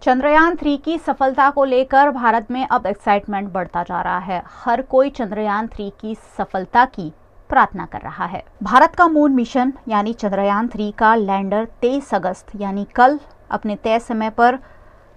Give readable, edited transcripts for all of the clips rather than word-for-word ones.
चंद्रयान-3 की सफलता को लेकर भारत में अब एक्साइटमेंट बढ़ता जा रहा है। हर कोई चंद्रयान-3 की सफलता की प्रार्थना कर रहा है। भारत का मून मिशन यानी चंद्रयान-3 का लैंडर 23 अगस्त यानी कल अपने तय समय पर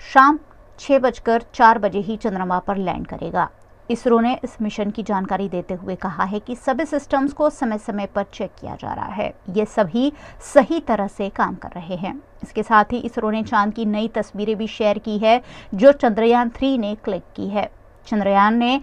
शाम 6:04 ही चंद्रमा पर लैंड करेगा। इसरो ने इस मिशन की जानकारी देते हुए कहा है कि सभी सिस्टम्स को समय समय पर चेक किया जा रहा है। ये सभी सही तरह से काम कर रहे हैं। इसके साथ ही इसरो ने चांद की नई तस्वीरें भी शेयर की है जो चंद्रयान-3 ने क्लिक की है। चंद्रयान ने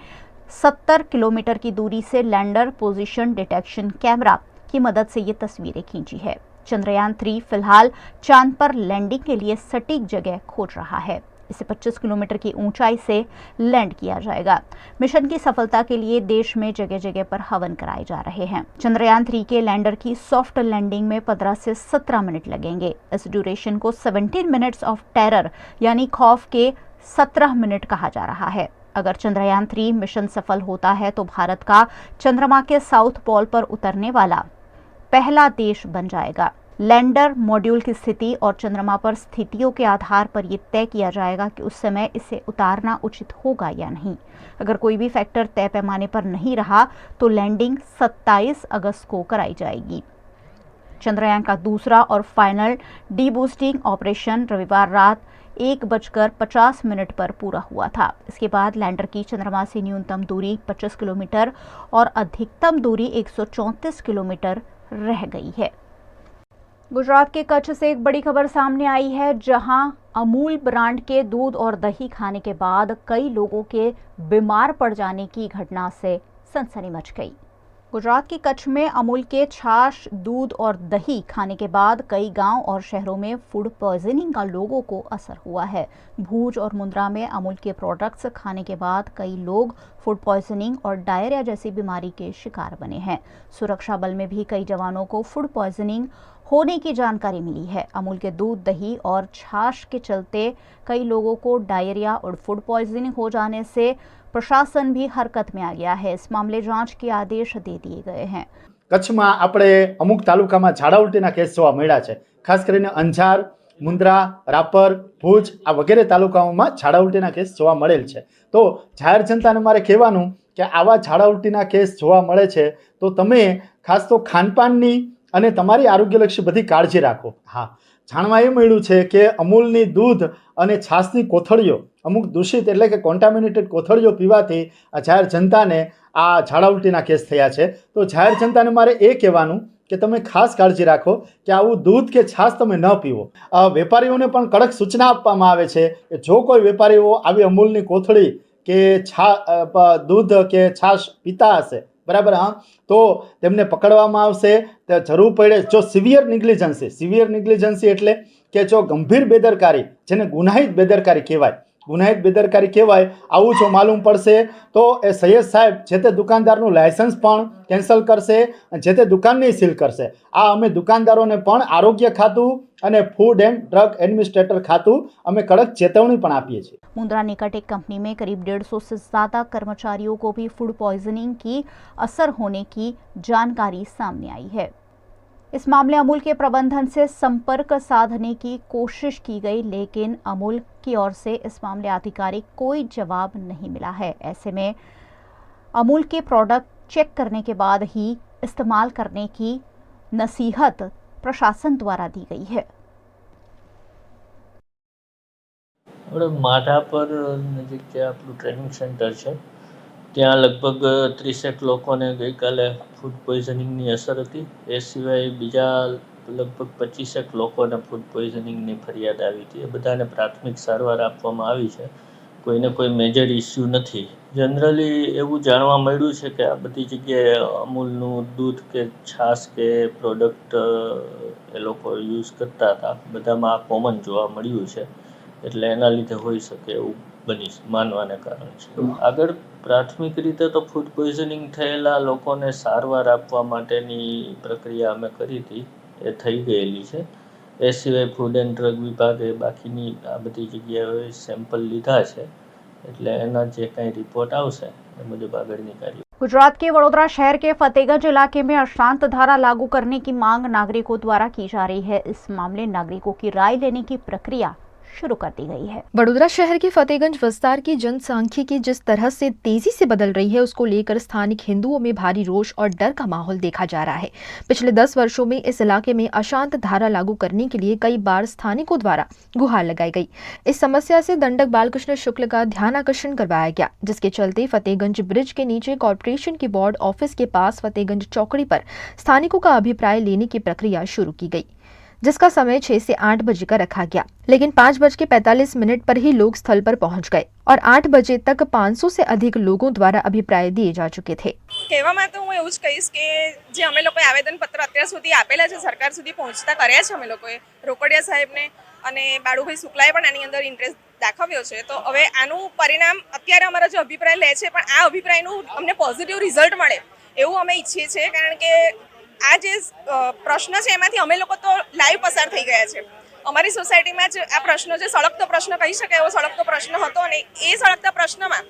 70 किलोमीटर की दूरी से लैंडर पोजीशन डिटेक्शन कैमरा की मदद से ये तस्वीरें खींची है। चंद्रयान-3 फिलहाल चांद पर लैंडिंग के लिए सटीक जगह खोज रहा है। इसे 25 किलोमीटर की ऊंचाई से लैंड किया जाएगा। मिशन की सफलता के लिए देश में जगह जगह पर हवन कराए जा रहे हैं। चंद्रयान-3 के लैंडर की सॉफ्ट लैंडिंग में 15 से 17 मिनट लगेंगे। इस ड्यूरेशन को 17 मिनट्स ऑफ टेरर यानी खौफ के 17 मिनट कहा जा रहा है। अगर चंद्रयान-3 मिशन सफल होता है तो भारत का चंद्रमा के साउथ पोल पर उतरने वाला पहला देश बन जाएगा। लैंडर मॉड्यूल की स्थिति और चंद्रमा पर स्थितियों के आधार पर यह तय किया जाएगा कि उस समय इसे उतारना उचित होगा या नहीं। अगर कोई भी फैक्टर तय पैमाने पर नहीं रहा तो लैंडिंग 27 अगस्त को कराई जाएगी। चंद्रयान का दूसरा और फाइनल डीबूस्टिंग ऑपरेशन रविवार रात 1:50 पर पूरा हुआ था। इसके बाद लैंडर की चंद्रमा से न्यूनतम दूरी 25 किलोमीटर और अधिकतम दूरी 134 किलोमीटर रह गई है। गुजरात के कच्छ से एक बड़ी खबर सामने आई है, जहां अमूल ब्रांड के दूध और दही खाने के बाद कई लोगों के बीमार पड़ जाने की घटना से सनसनी मच गई। गुजरात के कच्छ में अमूल के छाछ, दूध और दही खाने के बाद कई गांव और शहरों में फूड पॉइजनिंग का लोगों को असर हुआ है। भूज और मुंद्रा में अमूल के प्रोडक्ट्स खाने के बाद कई लोग फूड पॉइजनिंग और डायरिया जैसी बीमारी के शिकार बने हैं। सुरक्षा बल में भी कई जवानों को फूड पॉइजनिंग होने की जानकारी मिली है। अमूल के दूध, दही और छाछ के चलते कई लोगों को डायरिया और फूड पॉइजनिंग हो जाने से प्रशासन भी हरकत में आ गया है। इस मामले जांच के आदेश दे दिए गए हैं। કચ્છમાં આપણે અમુક તાલુકામાં ઝાડા ઉલટીના કેસ જોવા મળ્યા છે। ખાસ કરીને અંજાર, મુન્દ્રા, રાપર, ભુજ આ વગેરે તાલુકાઓમાં ઝાડા ઉલટીના કેસ જોવા મળેલ છે। તો જાહેર જનતાને મારે કહેવાનું કે આવા ઝાડા ઉલટીના કેસ જોવા મળે છે તો તમે ખાસ તો ખાનપાનની અને તમારી આરોગ્યલક્ષી બધી કાળજી રાખો। હા, જાણવા એ મળ્યું છે કે અમૂલની દૂધ અને છાશની કોથળીઓ અમુક દૂષિત એટલે કે કોન્ટામિનેટેડ કોથળીઓ પીવાથી જાહેર જનતાને આ ઝાડા ઉલટીના કેસ થયા છે। તો જાહેર જનતાને મારે એ કહેવાનું કે તમે ખાસ કાળજી રાખો કે આવું દૂધ કે છાશ તમે ન પીવો। વેપારીઓને પણ કડક સૂચના આપવામાં આવે છે કે જો કોઈ વેપારીઓ આવી અમૂલની કોથળી કે દૂધ કે છાશ પીતા હશે, બરાબર, હા, તો તેમને પકડવામાં આવશે। તો જરૂર પડે જો સિવિયર નિગ્લિજન્સી એટલે કે જો ગંભીર બેદરકારી, જેને ગુનાહિત બેદરકારી કહેવાય, આવું જો માલુમ પડશે તો એ સૈયદ સાહેબ જે તે દુકાનદારનું લાયસન્સ પણ કેન્સલ કરશે, જે તે દુકાનને સીલ કરશે। આ અમે દુકાનદારોને પણ આરોગ્ય ખાતું અને फूड एंड ड्रग एडमिनिस्ट्रेटर खातू हमें कड़क चेतावनी पण आपीए छीए। मुंद्रा निकट एक कंपनी में करीब 150 से ज्यादा कर्मचारियों को भी फूड पॉइजनिंग की असर होने की जानकारी सामने आई है। इस मामले अमूल के प्रबंधन से संपर्क साधने की कोशिश की गई, लेकिन अमूल की ओर से इस मामले आधिकारिक कोई जवाब नहीं मिला है। ऐसे में अमूल के प्रोडक्ट चेक करने के बाद ही इस्तेमाल करने की नसीहत प्रशासन द्वारा दी गई है। माधापर नजीक जे आपणुं ट्रेनिंग सेंटर है त्यां लगभग 30 लोकोने गई काले फूड पॉइजनिंगनी असर हती। ए सिवाय बीजा लगभग 25 लोकोने फूड पॉइजनिंगनी फरियाद आवी हती। ए बधाने प्राथमिक सारवार आपवामां आवी छे। कोईने कोई मेजर इश्यू नहीं। जनरली एवं जाणवा मळ्युं छे के आ बधी जग्याए अमूलनुं दूध के छाश के प्रोडक्ट ए लोको यूज करता था, बधामां आ कॉमन जोवा मळ्युं छे, एटले एना लीधे होई शके एवुं बनी मानवाने कारण छे। आगळ प्राथमिक रीते तो फूड पॉइजनिंग थयेला लोकोने सारवार आपवा माटेनी प्रक्रिया अमे करी हती, ए थई गयेली छे। ए सिवाय फूड एंड ड्रग विभागे बाकीनी आ बधी जग्याए सेम्पल लीधा छे, एटले एना जे कांई रिपोर्ट आवशे ए मुजब आगळनी कार्य। गुजरात के वडोदरा शहर के फतेहगंज इलाके में अशांत धारा लागू करने की मांग नागरिकों द्वारा की जा रही है। इस मामले नागरिकों की राय लेने की प्रक्रिया शुरू कर दी गई है। बड़ोदरा शहर के फतेहगंज विस्तार की जनसांख्यिकी जिस तरह से तेजी से बदल रही है, उसको लेकर स्थानिक हिंदुओं में भारी रोष और डर का माहौल देखा जा रहा है। पिछले 10 वर्षों में इस इलाके में अशांत धारा लागू करने के लिए कई बार स्थानिकों द्वारा गुहार लगाई गई। इस समस्या से दंडक बालकृष्ण शुक्ल का ध्यान आकर्षण करवाया गया, जिसके चलते फतेहगंज ब्रिज के नीचे कॉर्पोरेशन के बोर्ड ऑफिस के पास फतेहगंज चौकड़ी पर स्थानिकों का अभिप्राय लेने की प्रक्रिया शुरू की गई, जिसका समय 6 से 8 बजे का रखा गया। लेकिन 5:45 पर ही लोग स्थल पर पहुंच गए और 8 बजे तक 500 से अधिक लोगों द्वारा अभिप्राय दिए जा चुके थे। કહેવામાં તો હું એવું જ કહીશ કે જે અમે લોકોએ આવેદનપત્ર અત્યાર સુધી આપેલા છે, સરકાર સુધી પહોંચતા કર્યા છે અમે લોકોએ, રોકડિયા સાહેબને અને બાળુભાઈ શુક્લાએ પણ આની અંદર ઇન્ટરેસ્ટ દાખવ્યો છે। તો હવે આનું પરિણામ અત્યારે અમારા જે અભિપ્રાય લે છે, પણ આ અભિપ્રાયનું અમને પોઝિટિવ રિઝલ્ટ મળે એવું અમે ઈચ્છીએ છીએ, કારણ કે આ જે પ્રશ્ન છે એમાંથી અમે લોકો તો લાઈવ પસાર થઈ ગયા છે। અમારી સોસાયટીમાં જ આ પ્રશ્ન જે સળગતો પ્રશ્ન કહી શકાય એવો સળગતો પ્રશ્ન હતો, અને એ સળગતા પ્રશ્નમાં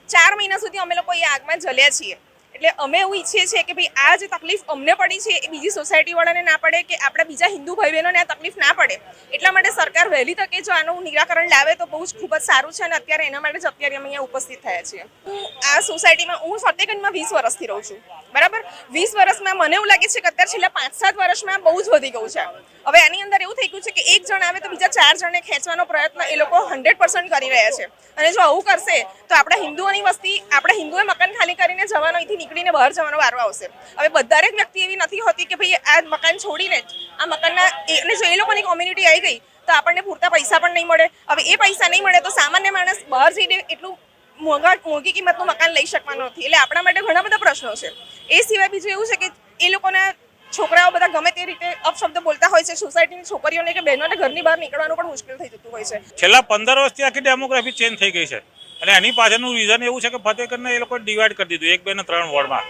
4 મહિના સુધી અમે લોકો એ આગમાં જલ્યા છીએ। એટલે અમે એવું ઈચ્છીએ છીએ કે ભાઈ આ જે તકલીફ અમને પડી છે એ બીજી સોસાયટીવાળાને ના પડે, કે આપણા બીજા હિન્દુ ભાઈ બહેનોને આ તકલીફ ના પડે, એટલા માટે સરકાર વહેલી તકે જો આનું નિરાકરણ લાવે તો બહુ જ ખૂબ જ સારું છે, અને અત્યારે એના માટે જ અત્યારે અમે અહીંયા ઉપસ્થિત થયા છીએ। હું આ સોસાયટીમાં, હું ફતેહગંજમાં 20 વર્ષથી રહું છું, બરાબર। 20 વર્ષમાં મને એવું લાગે છે કે અત્યારે છેલ્લા 5-7 વર્ષમાં બહુ જ વધી ગયું છે। હવે આની અંદર એવું થઈ ગયું છે કે એક જણ આવે તો બીજા 4 જણને ખેંચવાનો પ્રયત્ન એ લોકો 100% કરી રહ્યા છે, અને જો આવું કરશે તો આપણા હિન્દુઓની વસ્તી, આપણા હિન્દુએ મકાન ખાલી કરીને જવાનો, અહીંથી નીકળીને બહાર જવાનો વારો આવશે। હવે દરેક વ્યક્તિ એવી નથી હોતી કે ભાઈ આ મકાન છોડીને આ મકાનના, અને જો એ લોકોની કોમ્યુનિટી આવી ગઈ તો આપણને પૂરતા પૈસા પણ નહીં મળે। હવે એ પૈસા નહીં મળે તો સામાન્ય માણસ બહાર જઈને એટલું મોંઘી કિંમતનું મકાન લઈ શકવાનો નથી। એટલે આપણા માટે ઘણા બધા પ્રશ્નો છે। એ સિવાય બીજું એવું છે કે એ લોકોના છોકરાઓ બધા ગમે તે રીતે અપશબ્દ બોલતા હોય છે, સોસાયટીની છોકરીઓને કે બહેનોને ઘરની બહાર નીકળવાનું પણ મુશ્કેલ થઈ જતું હોય છે। છેલ્લા 15 વર્ષથી આખી ડેમોગ્રાફી ચેન્જ થઈ ગઈ છે, અને એની પાછળનું રીઝન એવું છે કે ફતેહગંજને એ લોકોએ ડિવાઈડ કરી દીધું 1, 2 અને 3 વોર્ડમાં,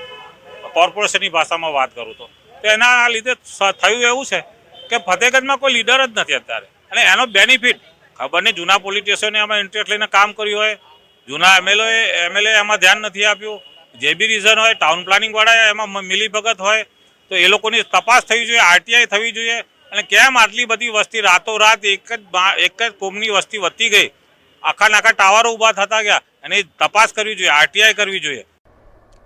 કોર્પોરેશનની ભાષામાં વાત કરું તો એના લીધે થયું એવું છે કે ફતેહગંજમાં કોઈ લીડર જ નથી અત્યારે, અને એનો બેનિફિટ ખબર નહીં જૂના પોલિટિશિયને એમાં ઇન્ટરેસ્ટ લઈને કામ કર્યું હોય, જૂના એમએલએ એમાં ધ્યાન નથી આપ્યું, જે બી રીઝન હોય, ટાઉન પ્લાનિંગવાળાએ એમાં મિલીભગત હોય, તો એ લોકોની તપાસ થવી જોઈએ, આરટીઆઈ થવી જોઈએ। અને કેમ આટલી બધી વસ્તી રાતોરાત એક જ કોમની વસ્તી વધતી ગઈ, આખા નાખા ટાવરો ઊભા થતા ગયા, અને તપાસ કરવી જોઈએ, આરટીआई करवी જોઈએ।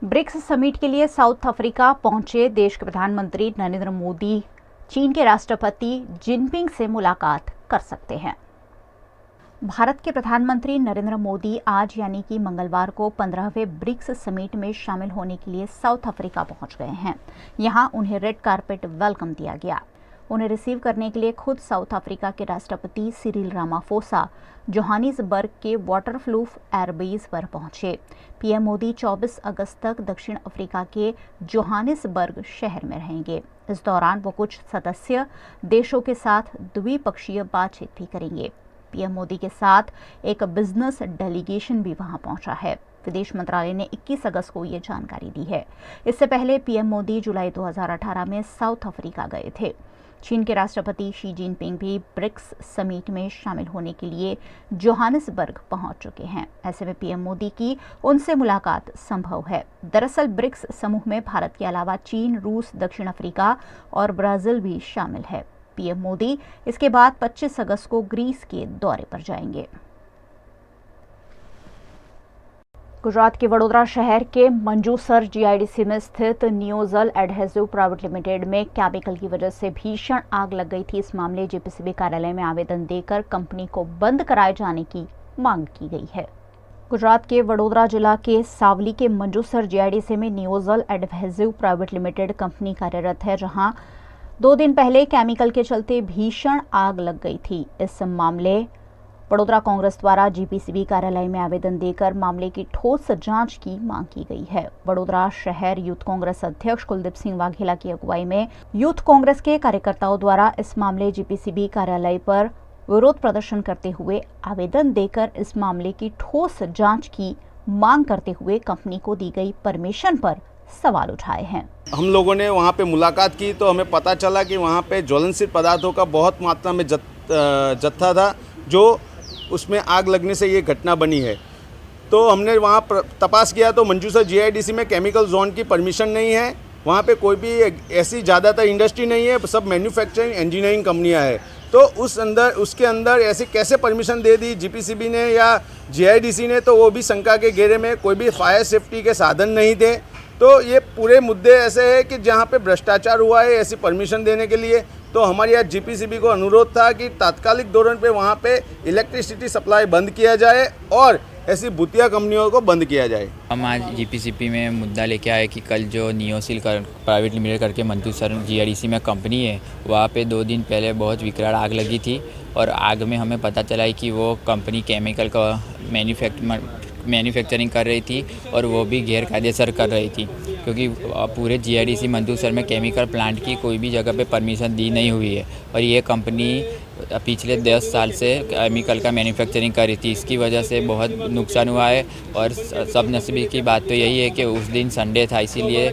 ब्रिक्स समिट के लिए साउथ अफ्रीका पहुंचे देश के प्रधानमंत्री नरेंद्र मोदी चीन के राष्ट्रपति जिनपिंग से मुलाकात कर सकते हैं। भारत के प्रधानमंत्री नरेंद्र मोदी आज यानी कि मंगलवार को 15वें ब्रिक्स समिट में शामिल होने के लिए साउथ अफ्रीका पहुंच गए हैं। यहां उन्हें रेड कारपेट वेलकम दिया गया। उन्हें रिसीव करने के लिए खुद साउथ अफ्रीका के राष्ट्रपति सिरिल रामाफोसा जोहानिसबर्ग के वाटरक्लूफ एयरबेस पर पहुंचे। पीएम मोदी 24 अगस्त तक दक्षिण अफ्रीका के जोहानिसबर्ग शहर में रहेंगे। इस दौरान वो कुछ सदस्य देशों के साथ द्विपक्षीय बातचीत भी करेंगे। पीएम मोदी के साथ एक बिजनेस डेलीगेशन भी वहां पहुंचा है। विदेश मंत्रालय ने 21 अगस्त को ये जानकारी दी है। इससे पहले पीएम मोदी जुलाई 2018 में साउथ अफ्रीका गए थे। चीन के राष्ट्रपति शी जिनपिंग भी ब्रिक्स समिट में शामिल होने के लिए जोहानिसबर्ग पहुंच चुके हैं। ऐसे में पीएम मोदी की उनसे मुलाकात संभव है। दरअसल ब्रिक्स समूह में भारत के अलावा चीन, रूस, दक्षिण अफ्रीका और ब्राजील भी शामिल है। पीएम मोदी इसके बाद 25 अगस्त को ग्रीस के दौरे पर जाएंगे। गुजरात के वडोदरा शहर के मंजूसर जीआईडीसी में स्थित नियोजल एडहेसिव प्राइवेट लिमिटेड में केमिकल की वजह से भीषण आग लग गई थी। इस मामले जेपीसीबी कार्यालय में आवेदन देकर कंपनी को बंद कराए जाने की मांग की गई है। गुजरात के वडोदरा जिला के सावली के मंजूसर जीआईडीसी में नियोजल एडहेसिव प्राइवेट लिमिटेड कंपनी कार्यरत है, जहां 2 दिन पहले केमिकल के चलते भीषण आग लग गई थी। इस मामले वडोदरा कांग्रेस द्वारा जीपीसीबी कार्यालय में आवेदन देकर मामले की ठोस जांच की मांग की गई है। वडोदरा शहर यूथ कांग्रेस अध्यक्ष कुलदीप सिंह वाघेला की अगुवाई में यूथ कांग्रेस के कार्यकर्ताओं द्वारा इस मामले जीपीसीबी कार्यालय पर विरोध प्रदर्शन करते हुए आवेदन देकर इस मामले की ठोस जांच की मांग करते हुए कंपनी को दी गई परमिशन पर सवाल उठाए हैं। हम लोगों ने वहाँ पे मुलाकात की तो हमें पता चला कि वहाँ पे ज्वलनशील पदार्थों का बहुत मात्रा में जत्था था, जो उसमें आग लगने से ये घटना बनी है। तो हमने वहाँ तपास किया तो मंजूसर जीआईडीसी में केमिकल जोन की परमिशन नहीं है। वहाँ पे कोई भी ऐसी ज़्यादातर इंडस्ट्री नहीं है, सब मैन्युफैक्चरिंग इंजीनियरिंग कंपनियाँ हैं। तो उसके अंदर ऐसे कैसे परमिशन दे दी जीपीसीबी ने या जीआईडीसी ने, तो वो भी शंका के घेरे में, कोई भी फायर सेफ्टी के साधन नहीं थे। तो ये पूरे मुद्दे ऐसे हैं कि जहाँ पे भ्रष्टाचार हुआ है ऐसी परमिशन देने के लिए, तो हमारे यहाँ जीपीसीबी को अनुरोध था कि तात्कालिक धोरण पे वहाँ पे इलेक्ट्रिसिटी सप्लाई बंद किया जाए और ऐसी भूतिया कंपनियों को बंद किया जाए। हम आज जीपीसीबी में मुद्दा लेके आए कि कल जो नियोसिल प्राइवेट लिमिटेड करके मंतूसर जीआईडीसी में कंपनी है, वहाँ पे 2 दिन पहले बहुत विकराल आग लगी थी और आग में हमें पता चला है कि वो कंपनी केमिकल का मैन्युफैक्चरिंग कर रही थी और वो भी गैर कायदेसर कर रही थी, क्योंकि पूरे जीआईडीसी मंदसौर में केमिकल प्लांट की कोई भी जगह पे परमिशन दी नहीं हुई है और ये कंपनी पिछले 10 साल से केमिकल का मैन्युफैक्चरिंग कर रही थी। इसकी वजह से बहुत नुकसान हुआ है और सब नसीबी की बात तो यही है कि उस दिन संडे था, इसीलिए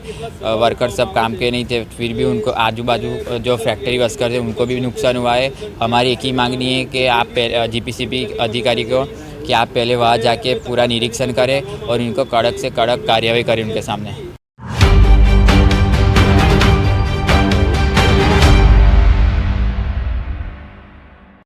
वर्कर सब काम के नहीं थे, फिर भी उनको आजू बाजू जो फैक्ट्री वर्कर थे उनको भी नुकसान हुआ है। हमारी एक ही मांगनी है कि आप जीपीसीबी अधिकारी को कि आप पहले वहाँ जाके पूरा निरीक्षण करें और इनको कड़क से कड़क कार्रवाई करें उनके सामने।